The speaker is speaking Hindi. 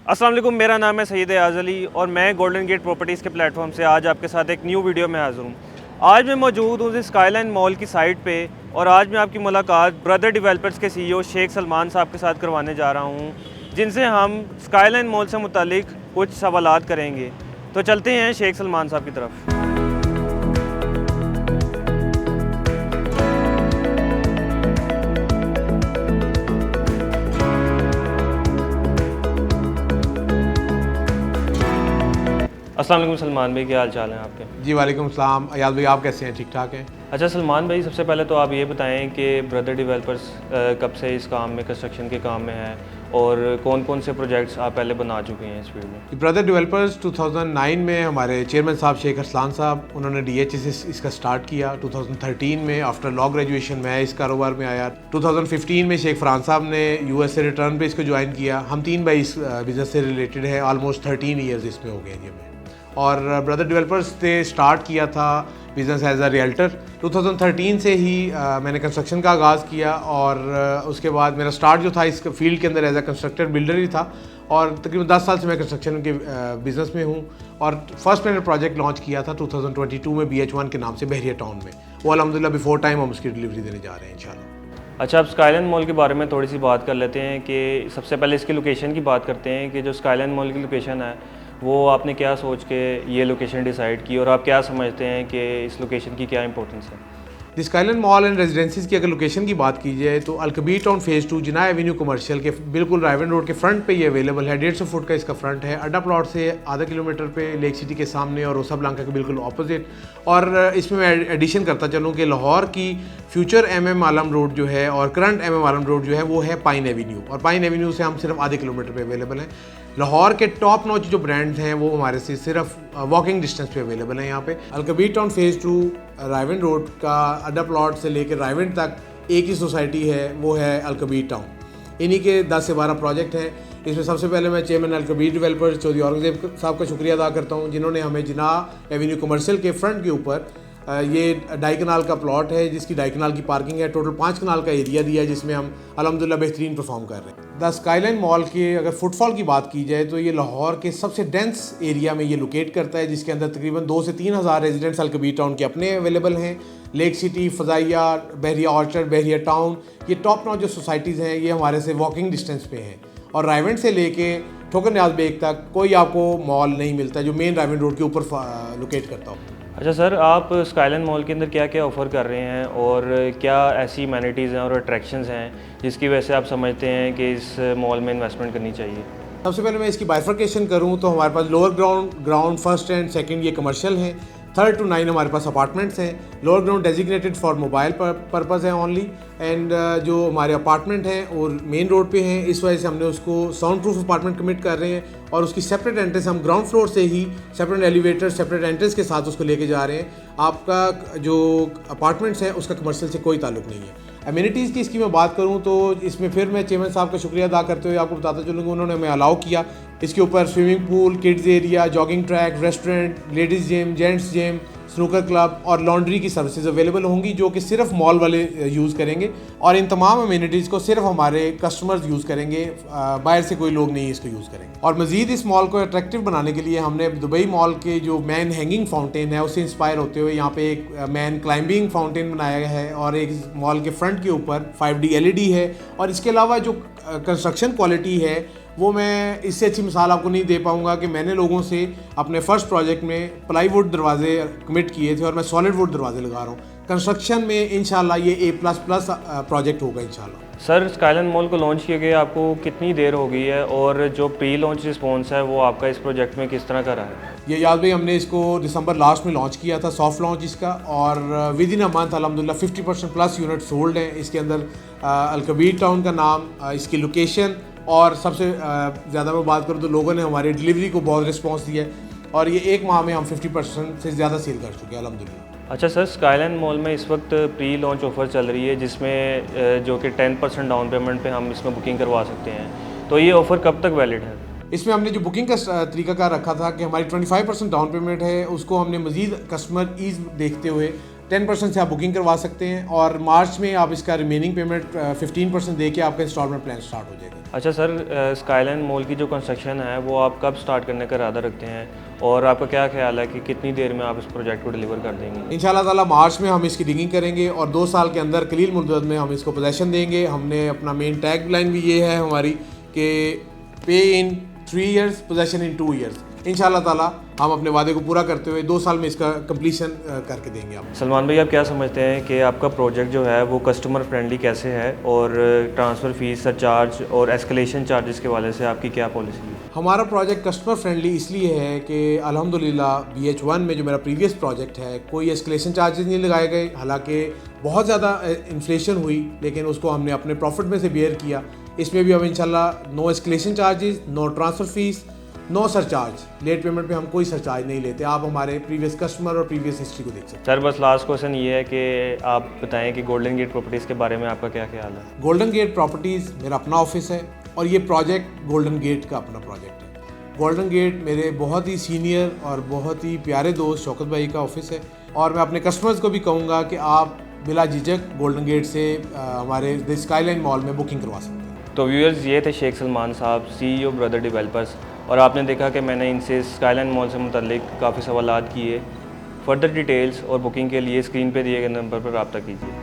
अस्सलाम वालेकुम, मेरा नाम है सईद एयाज़ अली और मैं गोल्डन गेट प्रॉपर्टीज़ के प्लेटफॉर्म से आज आपके साथ एक न्यू वीडियो में हाज़िर हूँ। आज मैं मौजूद हूँ स्काईलाइन मॉल की साइट पे और आज मैं आपकी मुलाकात ब्रदर डेवलपर्स के सीईओ शेख सलमान साहब के साथ करवाने जा रहा हूँ, जिनसे हम स्काईलाइन मॉल से मुतालिक कुछ सवालात करेंगे। तो चलते हैं शेख सलमान साहब की तरफ। अस्सलाम वालेकुम सलमान भाई, क्या हाल चाल हैं आपके? जी वालेकुम सलाम अयाज भाई, आप कैसे हैं? ठीक ठाक हैं। अच्छा सलमान भाई, सबसे पहले तो आप ये बताएं कि ब्रदर डेवलपर्स कब से इस काम में, कंस्ट्रक्शन के काम में है और कौन कौन से प्रोजेक्ट्स आप पहले बना चुके हैं इस फील्ड में? ब्रदर डेवलपर्स 2009 में हमारे चेयरमैन साहब शेख अरसलान साहब, उन्होंने DH से इसका स्टार्ट किया। 2013 में आफ्टर लॉ ग्रेजुएशन मैं इस कारोबार में आया। 2015 में शेख फरहान साहब ने US से रिटर्न पे इसको ज्वाइन किया। हम तीन भाई इस बिज़नेस से रिलेटेड है। ऑलमोस्ट 13 ईयर्स इसमें हो गए हैं हमें। और ब्रदर डेवलपर्स ने स्टार्ट किया था बिज़नेस एज अ रियल्टर। 2013 से ही मैंने कंस्ट्रक्शन का आगाज़ किया और उसके बाद मेरा स्टार्ट जो था इस फील्ड के अंदर एज अ कंस्ट्रक्टर बिल्डर ही था और तकरीबन 10 साल से मैं कंस्ट्रक्शन के बिज़नेस में हूँ। और फर्स्ट मैंने प्रोजेक्ट लॉन्च किया था 2022 में BH1 के नाम से बहरिया टाउन में। वो अल्हम्दुलिल्लाह बिफोर टाइम हम उसकी डिलीवरी देने जा रहे हैं इंशाल्लाह। अच्छा, अब स्काईलाइन मॉल के बारे में थोड़ी सी बात कर लेते हैं कि सबसे पहले इसकी लोकेशन की बात करते हैं कि जो स्काईलाइन मॉल की लोकेशन है वो आपने क्या सोच के ये लोकेशन डिसाइड की और आप क्या समझते हैं कि इस लोकेशन की क्या इंपॉर्टेंस है? स्काईलाइन मॉल एंड रेजिडेंसीज की अगर लोकेशन की बात की जाए तो अल-कबीर टाउन फेज़ 2 जिना एवेन्यू कमर्शियल के बिल्कुल राइवन रोड के फ्रंट पे ये अवेलेबल है। 150 फुट का इसका फ्रंट है। अड्डा प्लॉट से आधा किलोमीटर पे लेक सिटी के सामने और ओसा ब्लांका के बिल्कुल ऑपोजिट। और इसमें मैं एडिशन करता चलूँ कि लाहौर की फ्यूचर MM आलम रोड जो है और करंट MM आलम रोड जो है वो है पाइन एवेन्यू, और पाइन एवेन्यू से हम सिर्फ आधे किलोमीटर पे अवेलेबल हैं। लाहौर के टॉप नॉच जो ब्रांड्स हैं वो हमारे से सिर्फ वॉकिंग डिस्टेंस पे अवेलेबल हैं यहाँ पे। अल-कबीर टाउन फेज़ 2 राइवन रोड का अड्डा प्लॉट से लेकर राइवन तक एक ही सोसाइटी है, वो है अल-कबीर टाउन। इन्हीं के 10 से 12 प्रोजेक्ट हैं। इसमें सबसे पहले मैं चेयरमैन अल-कबीर डेवलपर्स चौधरी औरंगजेब साहब का शुक्रिया अदा करता हूँ, जिन्होंने हमें जिना एवेन्यू कमर्शियल के फ्रंट के ऊपर ये 2.5 कनाल का प्लॉट है, जिसकी 2.5 कनाल की पार्किंग है। टोटल 5 कनाल का एरिया दिया है, जिसमें हम अल्हम्दुलिल्लाह बेहतरीन परफॉर्म कर रहे हैं। द स्काईलाइन मॉल के अगर फुटफॉल की बात की जाए तो ये लाहौर के सबसे डेंस एरिया में ये लोकेट करता है, जिसके अंदर तकरीबन 2 से 3 हज़ार रेजिडेंट्स अल-कबीर टाउन के अपने अवेलेबल हैं। लेक सिटी, फ़ज़ाइया, बहरिया ऑर्चर्ड, बहरिया टाउन, ये टॉप नॉच जो सोसाइटीज़ हैं ये हमारे से वॉकिंग डिस्टेंस पे हैं। और राइवन से लेके ठोकर न्याज बेग तक कोई आपको मॉल नहीं मिलता जो मेन राइवन रोड के ऊपर लोकेट करता हो। अच्छा सर, आप स्काईलाइन मॉल के अंदर क्या क्या ऑफ़र कर रहे हैं और क्या ऐसी एमेनिटीज़ हैं और अट्रैक्शंस हैं जिसकी वजह से आप समझते हैं कि इस मॉल में इन्वेस्टमेंट करनी चाहिए? सबसे पहले मैं इसकी बाइफर्केशन करूं तो हमारे पास lower ground first and second ये कमर्शियल हैं। 3rd to 9 हमारे पास अपार्टमेंट्स हैं। Lower ground designated for mobile purpose है ओनली। एंड जो हमारे अपार्टमेंट हैं और मेन रोड पे हैं, इस वजह से हमने उसको साउंड प्रूफ अपार्टमेंट कमिट कर रहे हैं और उसकी सेपरेट एंट्रेंस हम ग्राउंड फ्लोर से ही सेपरेट एलिवेटर सेपरेट एंट्रेंस के साथ उसको लेके जा रहे हैं। आपका जो अपार्टमेंट्स हैं उसका कमर्शियल से कोई ताल्लुक नहीं है। एमिनिटीज़ की इसकी मैं बात करूं तो इसमें फिर मैं चेयरमैन साहब का शुक्रिया अदा करते हुए आपको बताता चलूँगा, उन्होंने हमें अलाउ किया। इसके ऊपर swimming pool, kids area, jogging track, restaurant, ladies gym, gents gym, snooker club और लॉन्ड्री की सर्विसेज अवेलेबल होंगी, जो कि सिर्फ मॉल वाले यूज़ करेंगे और इन तमाम अमेनिटीज़ को सिर्फ हमारे कस्टमर्स यूज़ करेंगे, बाहर से कोई लोग नहीं इसको यूज़ करेंगे। और मज़ीद इस मॉल को अट्रैक्टिव बनाने के लिए हमने दुबई मॉल के जो मैन हैंगिंग फाउंटेन है उससे इंस्पायर होते हुए यहाँ पे एक मैन क्लाइंबिंग फाउंटेन बनाया गया है और एक मॉल के फ्रंट के ऊपर 5D LED है। और इसके अलावा जो कंस्ट्रक्शन क्वालिटी है वो मैं इससे अच्छी मिसाल आपको नहीं दे पाऊँगा कि मैंने लोगों से अपने फर्स्ट प्रोजेक्ट में प्लाईवुड दरवाजे कमिट किए थे और मैं सॉलिड वुड दरवाजे लगा रहा हूँ। कंस्ट्रक्शन में इंशाल्लाह ये A++ प्रोजेक्ट होगा इंशाल्लाह। सर, स्काईलाइन मॉल को लॉन्च किए गए आपको कितनी देर हो गई है और जो प्री लॉन्च रिस्पॉन्स है वो आपका इस प्रोजेक्ट में किस तरह का रहा है? ये याद भाई, हमने इसको दिसंबर लास्ट में लॉन्च किया था, सॉफ्ट लॉन्च इसका, और विद इन अ मंथ अल्हम्दुलिल्लाह 50% प्लस यूनिट सोल्ड हैं। इसके अंदर अल-कबीर टाउन का नाम, इसकी लोकेशन और सबसे ज़्यादा मैं बात करूँ तो लोगों ने हमारी डिलीवरी को बहुत रिस्पॉन्स दिया है और ये एक माह में हम 50% से ज़्यादा सेल कर चुके हैं अल्हम्दुलिल्लाह। अच्छा सर, स्काईलाइन मॉल में इस वक्त प्री लॉन्च ऑफ़र चल रही है जिसमें जो कि 10% डाउन पेमेंट पे हम इसमें बुकिंग करवा सकते हैं, तो ये ऑफ़र कब तक वैलिड है? इसमें हमने जो बुकिंग का तरीकाकार रखा था कि हमारी 25% डाउन पेमेंट है, उसको हमने मज़ीद कस्टमर ईज़ देखते हुए 10% से आप बुकिंग करवा सकते हैं और मार्च में आप इसका रिमेनिंग पेमेंट 15% दे के आपका इंस्टॉलमेंट प्लान स्टार्ट हो जाएगा। अच्छा सर, स्काईलाइन मॉल की जो कंस्ट्रक्शन है वो आप कब स्टार्ट करने का इरादा रखते हैं और आपका क्या ख्याल है कि कितनी देर में आप इस प्रोजेक्ट को डिलीवर कर देंगे? इंशाल्लाह ताला मार्च में हम इसकी डिगिंग करेंगे और 2 साल के अंदर कलील मुद्दत में हम इसको पोजेसन देंगे। हमने अपना मेन टैग लाइन भी ये है हमारी कि पे इन 3 ईयर्स पोजेसन इन 2 ईयर्स। इंशाल्लाह ताला हम अपने वादे को पूरा करते हुए 2 साल में इसका कंप्लीशन करके देंगे। आप सलमान भाई, आप क्या समझते हैं कि आपका प्रोजेक्ट जो है वो कस्टमर फ्रेंडली कैसे है और ट्रांसफ़र फ़ीस, सरचार्ज और एस्केलेशन चार्जेस के वाले से आपकी क्या पॉलिसी है? हमारा प्रोजेक्ट कस्टमर फ्रेंडली इसलिए है कि अल्हम्दुलिल्लाह BH1 में जो मेरा प्रीवियस प्रोजेक्ट है कोई एस्केलेशन चार्जेस नहीं लगाए गए। हालांकि बहुत ज़्यादा इन्फ्लेशन हुई लेकिन उसको हमने अपने प्रॉफिट में से बेयर किया। इसमें भी अब इंशाल्लाह no escalation charges, no transfer fees, no surcharge. Late payment पे हम कोई सरचार्ज नहीं लेते। आप हमारे प्रीवियस कस्टमर और प्रीवियस हिस्ट्री को देख सकते हैं। सर बस लास्ट क्वेश्चन ये है कि आप बताएं कि गोल्डन गेट प्रॉपर्टीज़ के बारे में आपका क्या ख्याल है? गोल्डन गेट प्रॉपर्टीज़ मेरा अपना ऑफिस है और ये प्रोजेक्ट गोल्डन गेट का अपना प्रोजेक्ट है। गोल्डन गेट मेरे बहुत ही सीनियर और बहुत ही प्यारे दोस्त शौकत भाई का ऑफिस है और मैं अपने कस्टमर्स को भी कहूँगा कि आप बिला झिझक गोल्डन गेट से हमारे द स्काईलाइन मॉल में बुकिंग करवा सकते हैं। तो व्यूअर्स, ये थे शेख सलमान साहब, CEO ब्रदर डेवलपर्स, और आपने देखा कि मैंने इनसे स्काईलाइन मॉल से मुतल्लिक काफ़ी सवालात किए। फर्दर डिटेल्स और बुकिंग के लिए स्क्रीन पे दिए गए नंबर पर रब्ता कीजिए।